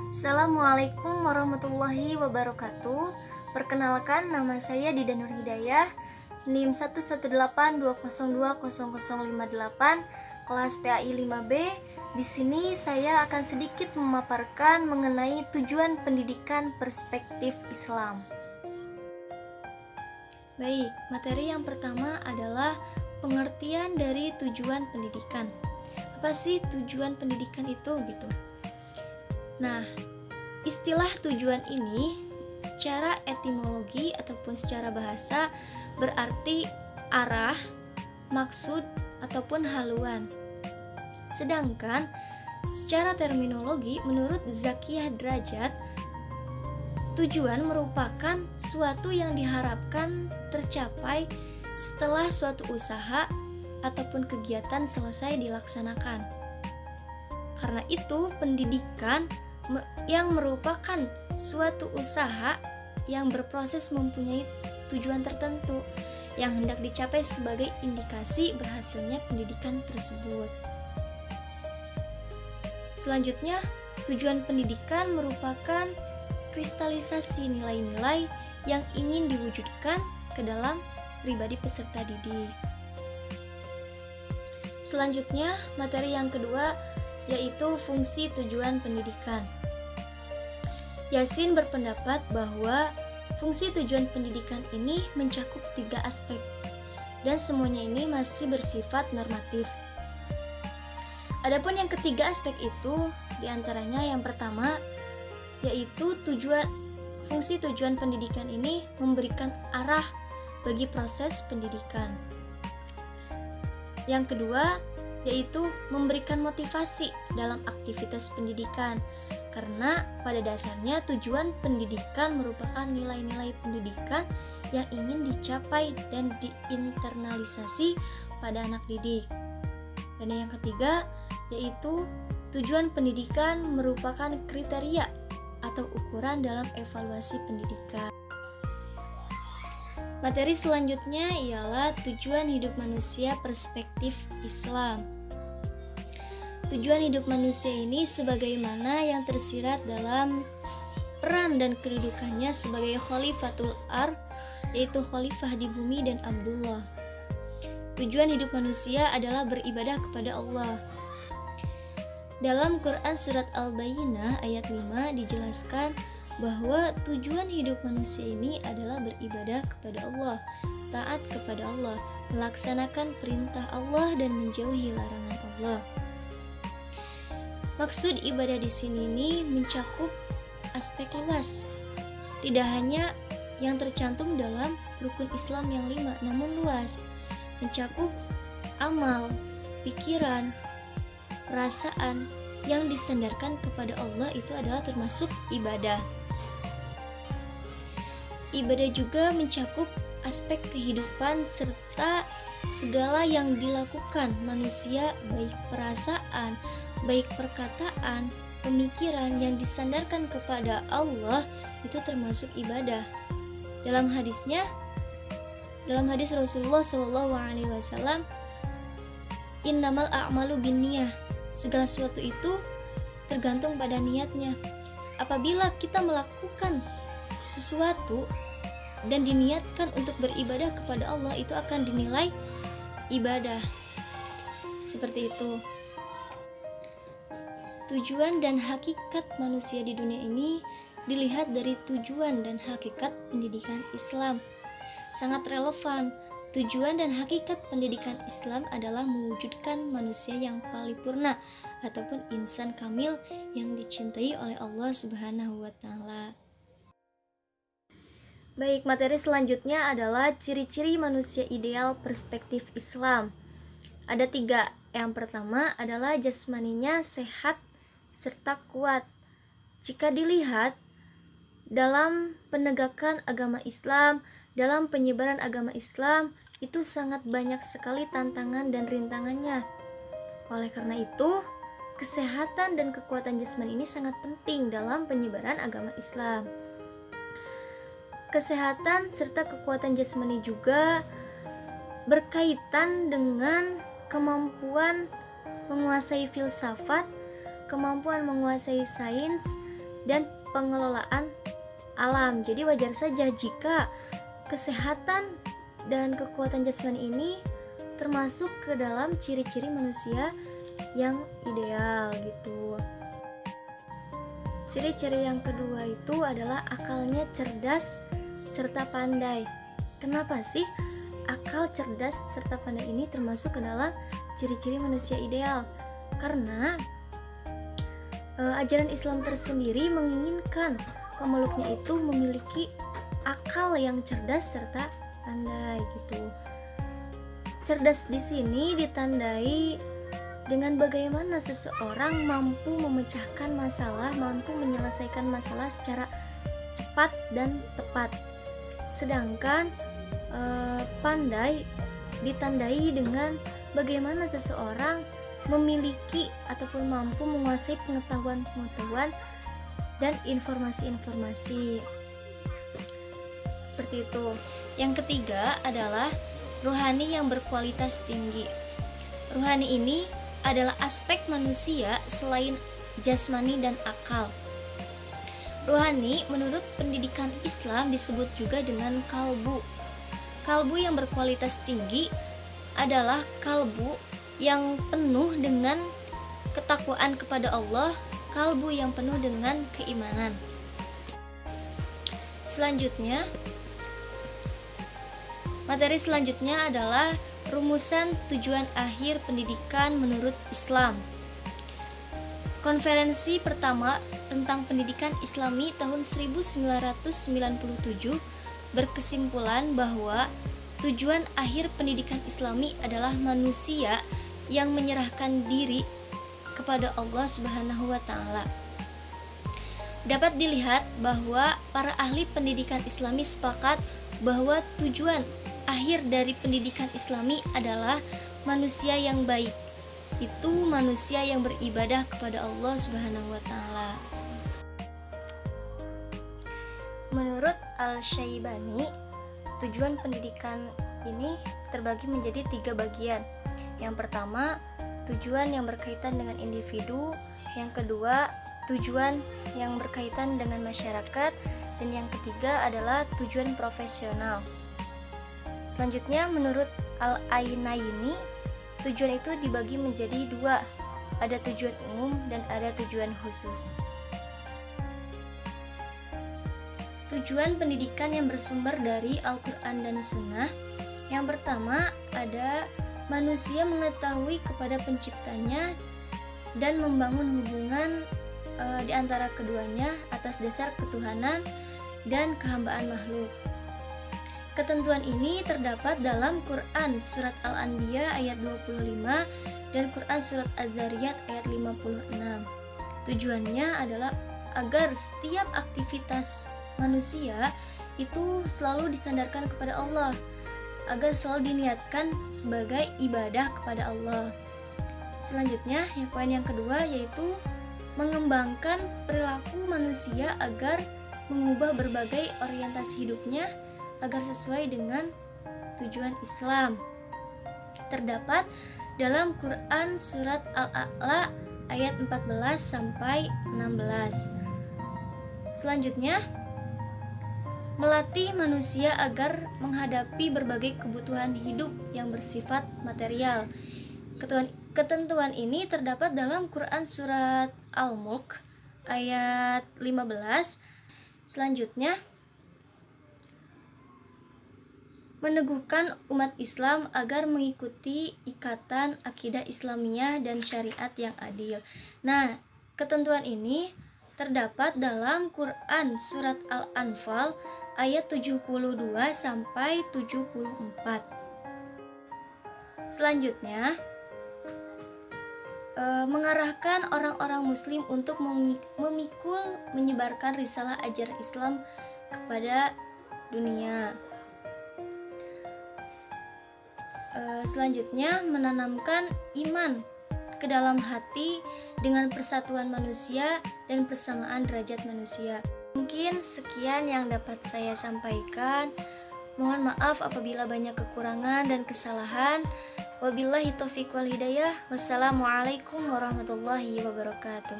Assalamualaikum warahmatullahi wabarakatuh. Perkenalkan, nama saya Dida Nur Hidayah, NIM 11820200058, kelas PAI 5B. Di sini saya akan sedikit memaparkan mengenai tujuan pendidikan perspektif Islam. Baik, materi yang pertama adalah pengertian dari tujuan pendidikan. Apa sih tujuan pendidikan itu gitu? Nah, istilah tujuan ini secara etimologi ataupun secara bahasa berarti arah, maksud, ataupun haluan. Sedangkan secara terminologi menurut Zakiyah Derajat, tujuan merupakan suatu yang diharapkan tercapai setelah suatu usaha ataupun kegiatan selesai dilaksanakan. Karena itu, pendidikan yang merupakan suatu usaha yang berproses mempunyai tujuan tertentu yang hendak dicapai sebagai indikasi berhasilnya pendidikan tersebut. Selanjutnya, tujuan pendidikan merupakan kristalisasi nilai-nilai yang ingin diwujudkan ke dalam pribadi peserta didik. Selanjutnya, materi yang kedua yaitu fungsi tujuan pendidikan. Yasin berpendapat bahwa fungsi tujuan pendidikan ini mencakup 3 aspek dan semuanya ini masih bersifat normatif. Adapun yang ketiga aspek itu diantaranya yang pertama yaitu fungsi tujuan pendidikan ini memberikan arah bagi proses pendidikan. Yang kedua yaitu memberikan motivasi dalam aktivitas pendidikan, karena pada dasarnya tujuan pendidikan merupakan nilai-nilai pendidikan yang ingin dicapai dan diinternalisasi pada anak didik. Dan yang ketiga yaitu tujuan pendidikan merupakan kriteria atau ukuran dalam evaluasi pendidikan. Materi selanjutnya ialah tujuan hidup manusia perspektif Islam. Tujuan hidup manusia ini sebagaimana yang tersirat dalam peran dan kedudukannya sebagai Khalifatul Ard, yaitu khalifah di bumi dan Abdullah. Tujuan hidup manusia adalah beribadah kepada Allah. Dalam Quran Surat Al-Bayyinah ayat 5 dijelaskan bahwa tujuan hidup manusia ini adalah beribadah kepada Allah, taat kepada Allah, melaksanakan perintah Allah dan menjauhi larangan Allah. Maksud ibadah di sini ini mencakup aspek luas, tidak hanya yang tercantum dalam rukun Islam yang 5, namun luas, mencakup amal, pikiran, perasaan yang disandarkan kepada Allah itu adalah termasuk ibadah. Ibadah juga mencakup aspek kehidupan serta segala yang dilakukan manusia, baik perasaan, baik perkataan, pemikiran yang disandarkan kepada Allah itu termasuk ibadah. Dalam hadis Rasulullah SAW, innamal a'malu binniyah, segala sesuatu itu tergantung pada niatnya. Apabila kita melakukan sesuatu dan diniatkan untuk beribadah kepada Allah, itu akan dinilai ibadah. Seperti itu. Tujuan dan hakikat manusia di dunia ini dilihat dari tujuan dan hakikat pendidikan Islam. Sangat relevan. Tujuan dan hakikat pendidikan Islam adalah mewujudkan manusia yang paripurna ataupun insan kamil yang dicintai oleh Allah Subhanahu wa Ta'ala. Baik, materi selanjutnya adalah ciri-ciri manusia ideal perspektif Islam. Ada 3. Yang pertama adalah jasmaninya sehat serta kuat. Jika dilihat dalam penegakan agama Islam, dalam penyebaran agama Islam, itu sangat banyak sekali tantangan dan rintangannya. Oleh karena itu, kesehatan dan kekuatan jasmani ini sangat penting dalam penyebaran agama Islam. Kesehatan serta kekuatan jasmani juga berkaitan dengan kemampuan menguasai filsafat, kemampuan menguasai sains, dan pengelolaan alam. Jadi wajar saja jika kesehatan dan kekuatan jasmani ini termasuk ke dalam ciri-ciri manusia yang ideal gitu. Ciri-ciri yang kedua itu adalah akalnya cerdas serta pandai. Kenapa sih akal cerdas serta pandai ini termasuk ke dalam ciri-ciri manusia ideal? Karena ajaran Islam tersendiri menginginkan pemeluknya itu memiliki akal yang cerdas serta pandai gitu. Cerdas di sini ditandai dengan bagaimana seseorang mampu memecahkan masalah, mampu menyelesaikan masalah secara cepat dan tepat. Sedangkan pandai ditandai dengan bagaimana seseorang memiliki ataupun mampu menguasai pengetahuan-pengetahuan dan informasi-informasi. Seperti itu. Yang ketiga adalah rohani yang berkualitas tinggi. Rohani ini adalah aspek manusia selain jasmani dan akal. Rohani menurut pendidikan Islam disebut juga dengan kalbu. Kalbu yang berkualitas tinggi adalah kalbu yang penuh dengan ketakwaan kepada Allah, kalbu yang penuh dengan keimanan. Selanjutnya, materi selanjutnya adalah rumusan tujuan akhir pendidikan menurut Islam. Konferensi pertama tentang pendidikan Islami tahun 1997 berkesimpulan bahwa tujuan akhir pendidikan Islami adalah manusia yang menyerahkan diri kepada Allah Subhanahu wa taala. Dapat dilihat bahwa para ahli pendidikan Islami sepakat bahwa tujuan akhir dari pendidikan Islami adalah manusia yang baik. Itu manusia yang beribadah kepada Allah Subhanahu wa taala. Menurut Al-Syaibani, tujuan pendidikan ini terbagi menjadi 3 bagian. Yang pertama, tujuan yang berkaitan dengan individu, yang kedua, tujuan yang berkaitan dengan masyarakat, dan yang ketiga adalah tujuan profesional. Selanjutnya, menurut Al-Ainaini, tujuan itu dibagi menjadi 2, ada tujuan umum dan ada tujuan khusus. Tujuan pendidikan yang bersumber dari Al-Quran dan Sunnah. Yang pertama, ada manusia mengetahui kepada penciptanya dan membangun hubungan di antara keduanya atas dasar ketuhanan dan kehambaan makhluk. Ketentuan ini terdapat dalam Quran Surat Al-Anbiya ayat 25 dan Quran Surat Az-Zariyat ayat 56. Tujuannya adalah agar setiap aktivitas manusia itu selalu disandarkan kepada Allah, agar selalu diniatkan sebagai ibadah kepada Allah. Selanjutnya, poin yang kedua yaitu mengembangkan perilaku manusia agar mengubah berbagai orientasi hidupnya agar sesuai dengan tujuan Islam. Terdapat dalam Quran Surat Al-A'la ayat 14 sampai 16. Selanjutnya, melatih manusia agar menghadapi berbagai kebutuhan hidup yang bersifat material. Ketentuan ini terdapat dalam Quran Surat Al-Mulk ayat 15. Selanjutnya, meneguhkan umat Islam agar mengikuti ikatan akidah Islamiyah dan syariat yang adil. Nah, ketentuan ini terdapat dalam Quran Surat Al-Anfal ayat 72 sampai 74. Selanjutnya, mengarahkan orang-orang muslim untuk memikul menyebarkan risalah ajaran Islam kepada dunia. Selanjutnya, menanamkan iman ke dalam hati dengan persatuan manusia dan persamaan derajat manusia. Mungkin sekian yang dapat saya sampaikan. Mohon maaf apabila banyak kekurangan dan kesalahan. Wabillahi taufiq wal hidayah. Wassalamualaikum warahmatullahi wabarakatuh.